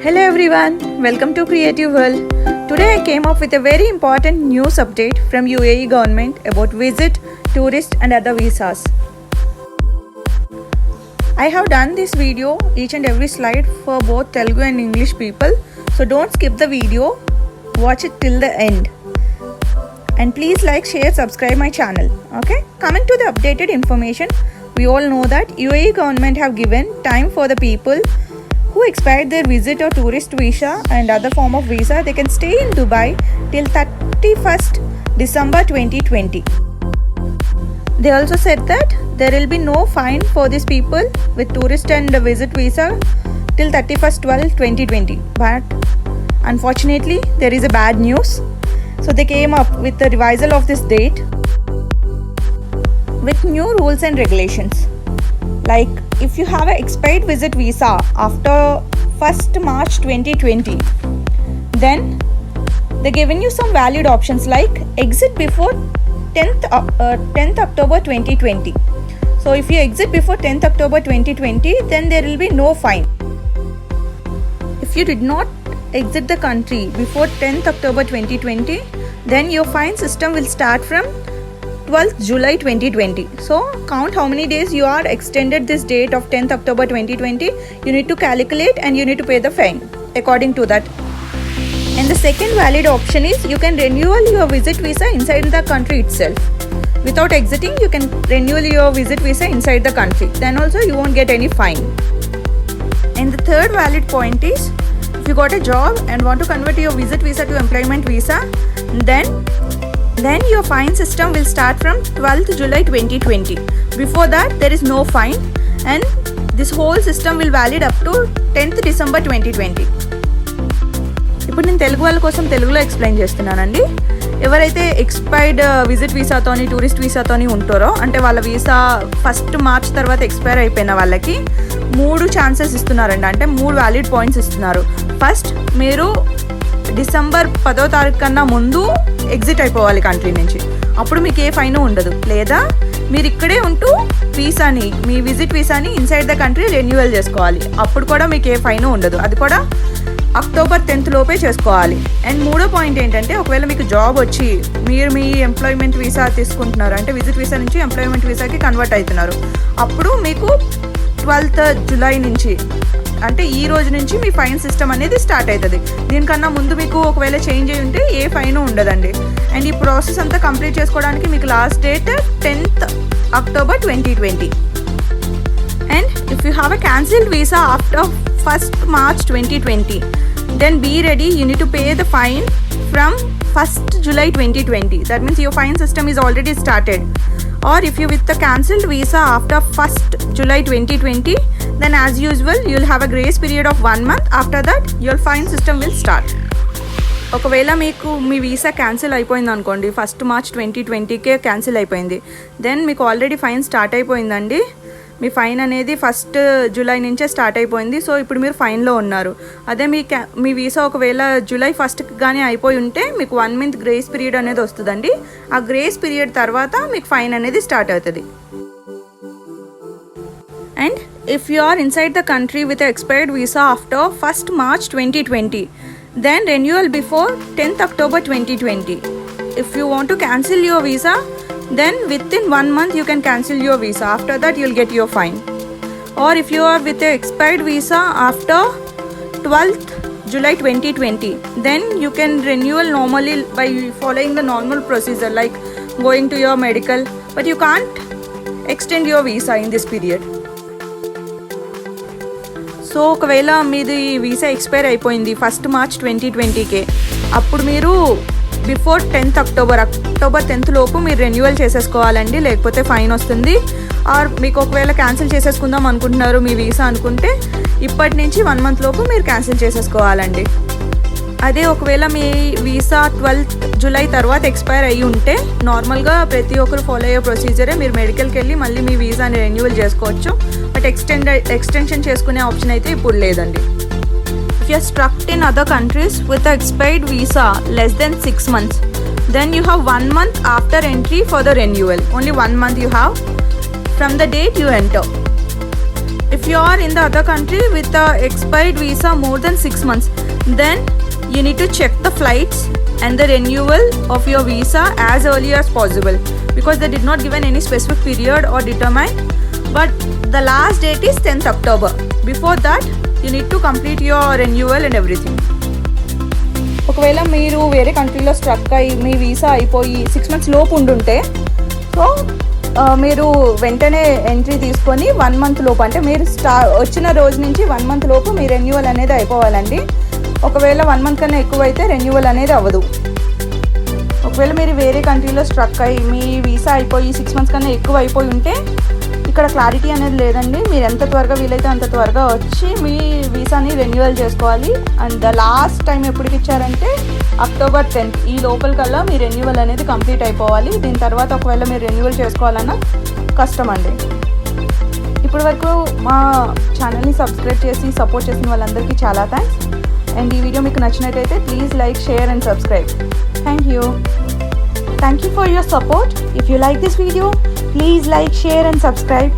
Hello everyone, welcome to Creative World. Today I came up with a very important news update from UAE government about visit, tourist and other visas. I have done this video each and every slide for both Telugu and English people, so don't skip the video, watch it till the end. And please like, share, subscribe my channel. Okay, coming to the updated information, we all know that UAE government have given time for the people who expired their visit or tourist visa and other form of visa. They can stay in Dubai till 31st December 2020. They also said that there will be no fine for these people with tourist and visit visa till 31st 12/2020. But unfortunately there is a bad news. So they came up with the revisal of this date with new rules and regulations. Like if you have an expired visit visa after 1st March 2020, then they're giving you some valid options like exit before 10th October 2020. So if you exit before 10th October 2020, then there will be no fine. If you did not exit the country before 10th October 2020, then your fine system will start from 12th July 2020. So count how many days you are extended this date of 10th October 2020. You need to calculate and you need to pay the fine according to that. And the second valid option is you can renew your visit visa inside the country itself. Without exiting, you can renew your visit visa inside the country. Then also you won't get any fine. And the third valid point is if you got a job and want to convert your visit visa to employment visa, then your fine system will start from 12th July 2020. Before that, there is no fine and this whole system will valid up to 10th December 2020. ఇప్పుడు నేను తెలుగు వాళ్ళ కోసం తెలుగులో explain చేస్తున్నానండి. ఎవరైతే expired visit వీసాతోని tourist వీసాతోని ఉంటారో అంటే వాళ్ళ వీసా 1st మార్చ్ తర్వాత ఎక్స్పైర్ అయిపోయిన వాళ్ళకి 3 ఛాన్సెస్ ఇస్తున్నారండి. అంటే 3 వ్యాలిడ్ పాయింట్స్ ఇస్తున్నారు. ఫస్ట్, మీరు డిసెంబర్ 10వ తారీఖు కన్నా ముందు ఎగ్జిట్ అయిపోవాలి కంట్రీ నుంచి, అప్పుడు మీకు ఏ ఫైన్ ఉండదు. లేదా మీరు ఇక్కడే ఉంటూ వీసాని మీ విజిట్ వీసాని ఇన్సైడ్ ద కంట్రీ రెన్యువల్ చేసుకోవాలి, అప్పుడు కూడా మీకు ఏ ఫైన్ ఉండదు. అది కూడా అక్టోబర్ 10th లోపే చేసుకోవాలి. అండ్ మూడో పాయింట్ ఏంటంటే ఒకవేళ మీకు జాబ్ వచ్చి మీరు మీ ఎంప్లాయ్మెంట్ వీసా తీసుకుంటున్నారు అంటే విజిట్ వీసా నుంచి ఎంప్లాయ్మెంట్ వీసాకి కన్వర్ట్ అవుతున్నారు, అప్పుడు మీకు 12th జూలై నుంచి అంటే ఈ రోజు నుంచి మీ ఫైన్ సిస్టమ్ అనేది స్టార్ట్ అవుతుంది. దీనికన్నా ముందు మీకు ఒకవేళ చేంజ్ అయి ఉంటే ఏ ఫైన్ ఉండదండి. అండ్ ఈ ప్రాసెస్ అంతా కంప్లీట్ చేసుకోవడానికి మీకు last date 10th October 2020. And if you have a cancelled visa after 1st March 2020, then be ready, you need to pay the fine from 1st July 2020. That means your fine system is already started. Or if you with the cancelled visa after 1st July 2020, then as usual you'll have a grace period of 1 month. After that your fine system will start. ఒకవేళ మీకు మీ visa cancel అయిపోయింది అనుకోండి, 1st March 2020కే cancel అయిపోయింది, then మీకు already fine start అయిపోయిందండి. మీ fine అనేది 1st July నుంచే start అయిపోయింది. సో ఇప్పుడు మీరు ఫైన్లో ఉన్నారు. అదే మీ వీసా ఒకవేళ July 1st కానీ అయిపోయి ఉంటే మీకు 1 month గ్రేస్ పీరియడ్ అనేది వస్తుందండి. ఆ గ్రేస్ పీరియడ్ తర్వాత మీకు ఫైన్ అనేది స్టార్ట్ అవుతుంది. And if you are inside the country with an expired visa after 1st March 2020, then renewal before 10th October 2020. If you want to cancel your visa, then within 1 month you can cancel your visa. After that you'll get your fine. Or if you are with an expired visa after 12th July 2020, then you can renewal normally by following the normal procedure like going to your medical, but you can't extend your visa in this period. So ఒకవేళ మీది visa expire అయిపోయింది 1st March 2020కే, అప్పుడు మీరు before 10th October 10th లోపు మీరు renewal చేసేసుకోవాలండి, లేకపోతే fine వస్తుంది. ఆర్ మీకు ఒకవేళ క్యాన్సిల్ చేసేసుకుందాం అనుకుంటున్నారు మీ వీసా అనుకుంటే ఇప్పటి నుంచి 1 month లోపు మీరు క్యాన్సిల్ చేసేసుకోవాలండి. అదే ఒకవేళ మీ వీసా 12th జూలై తర్వాత ఎక్స్పైర్ అయ్యి ఉంటే నార్మల్గా ప్రతి ఒక్కరు ఫాలో అయ్యే ప్రొసీజరే, మీరు మెడికల్కి వెళ్ళి మళ్ళీ మీ వీసాని రెన్యువల్ చేసుకోవచ్చు. బట్ ఎక్స్టెన్షన్ చేసుకునే ఆప్షన్ అయితే ఇప్పుడు లేదండి. If you are stuck in other countries with an expired visa less than 6 months, then you have 1 month after entry for the renewal. Only 1 month you have from the date you enter. If if you are in the other country with the expired visa more than 6 months, then you need to check the flights and the renewal of your visa as early as possible, because they did not given any specific period or determine, but the last date is 10th October. Before that you need to complete your renewal and everything. ఒకవేళ మీరు వేరే కంట్రీలో struck అయ్యి మీ visa అయిపోయి 6 months లోపు ఉండుంటే, so మీరు వెంటనే ఎంట్రీ తీసుకొని 1 month లోపు, అంటే మీరు వచ్చిన రోజు నుంచి 1 month లోపు మీ రెన్యువల్ అనేది అయిపోవాలండి. ఒకవేళ 1 month కన్నా ఎక్కువ అయితే రెన్యువల్ అనేది అవ్వదు. ఒకవేళ మీరు వేరే కంట్రీలో స్ట్రక్ అయ్యి మీ వీసా అయిపోయి 6 months కన్నా ఎక్కువ అయిపోయి ఉంటే, ఇక్కడ క్లారిటీ అనేది లేదండి. మీరు ఎంత త్వరగా వీలైతే అంత త్వరగా వచ్చి మీ వీసాని రెన్యువల్ చేసుకోవాలి. అండ్ ద లాస్ట్ టైం ఎప్పటికి ఇచ్చారంటే October 10th. ఈ లోపల కల్లా మీ రెన్యువల్ అనేది కంప్లీట్ అయిపోవాలి. దీని తర్వాత ఒకవేళ మీరు రెన్యువల్ చేసుకోవాలన్నా కష్టం అండి. ఇప్పటి వరకు మా ఛానల్ని సబ్స్క్రైబ్ చేసి సపోర్ట్ చేసిన వాళ్ళందరికీ చాలా థ్యాంక్స్. అండ్ ఈ వీడియో మీకు నచ్చినట్టయితే please like, share and subscribe. Thank you for your support. If you like this video, please like, share and subscribe.